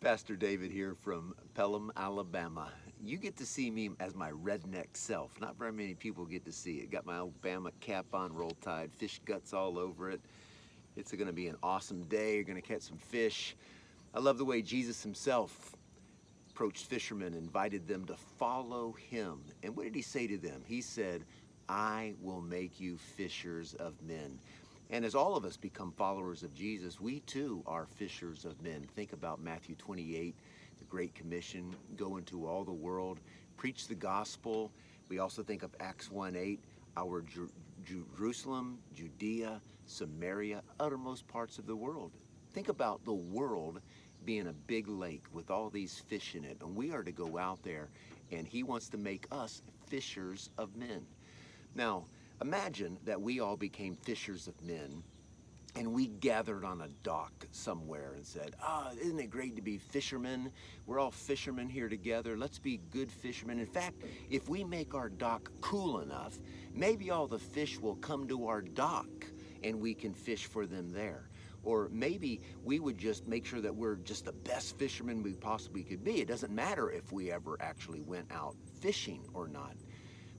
Pastor David here from Pelham, Alabama. You get to see me as my redneck self. Not very many people get to see it. Got my Alabama cap on, roll tide, fish guts all over it. It's going to be an awesome day. You're going to catch some fish. I love the way Jesus himself approached fishermen, invited them to follow him. And what did he say to them? He said, I will make you fishers of men. And as all of us become followers of Jesus, we too are fishers of men. Think about Matthew 28, the Great Commission, go into all the world, preach the gospel. We also think of Acts 1:8, our Jerusalem, Judea, Samaria, uttermost parts of the world. Think about the world being a big lake with all these fish in it. And we are to go out there, and he wants to make us fishers of men. Now, imagine that we all became fishers of men and we gathered on a dock somewhere and said, isn't it great to be fishermen? We're all fishermen here together. Let's be good fishermen. In fact, if we make our dock cool enough, maybe all the fish will come to our dock and we can fish for them there. Or maybe we would just make sure that we're just the best fishermen we possibly could be. It doesn't matter if we ever actually went out fishing or not.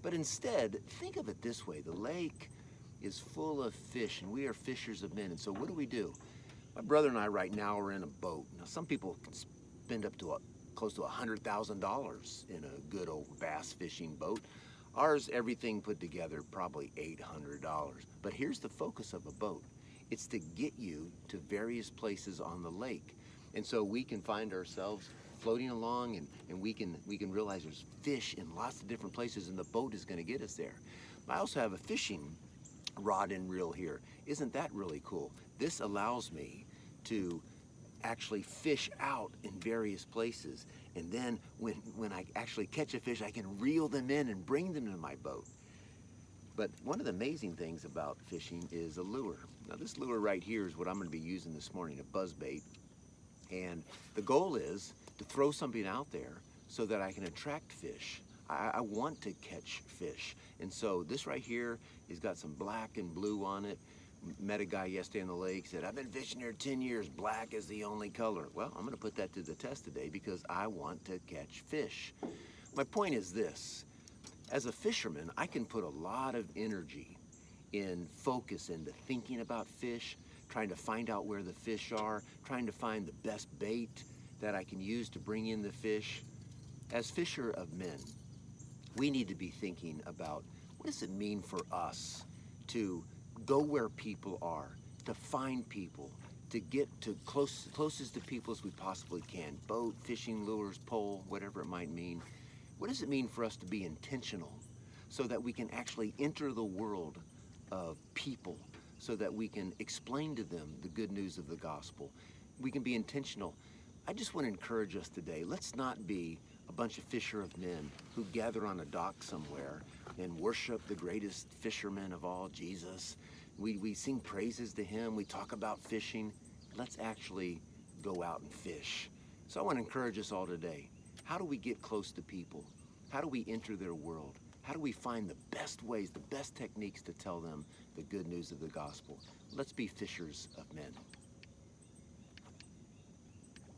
But instead, think of it this way. The lake is full of fish, and we are fishers of men. And so what do? My brother and I right now are in a boat. Now, some people can spend up to close to $100,000 in a good old bass fishing boat. Ours, everything put together, probably $800. But here's the focus of a boat. It's to get you to various places on the lake. And so we can find ourselves floating along, and we can realize there's fish in lots of different places, and the boat is going to get us there. I also have a fishing rod and reel here. Isn't that really cool? This allows me to actually fish out in various places, and then when I actually catch a fish, I can reel them in and bring them to my boat. But one of the amazing things about fishing is a lure. Now, this lure right here is what I'm going to be using this morning, a buzz bait. And the goal is to throw something out there so that I can attract fish. I want to catch fish. And so this right here has got some black and blue on it. Met a guy yesterday on the lake, said, I've been fishing here 10 years, black is the only color. Well, I'm gonna put that to the test today because I want to catch fish. My point is this, as a fisherman, I can put a lot of energy in focus into thinking about fish, trying to find out where the fish are, trying to find the best bait that I can use to bring in the fish. As fisher of men, we need to be thinking about what does it mean for us to go where people are, to find people, to get to closest to people as we possibly can. Boat, fishing lures, pole, whatever it might mean. What does it mean for us to be intentional so that we can actually enter the world of people, so that we can explain to them the good news of the gospel? We can be intentional. I just want to encourage us today, let's not be a bunch of fisher of men who gather on a dock somewhere and worship the greatest fisherman of all, Jesus. We sing praises to him, we talk about fishing. Let's actually go out and fish. So I want to encourage us all today. How do we get close to people? How do we enter their world? How do we find the best ways, the best techniques to tell them the good news of the gospel? Let's be fishers of men.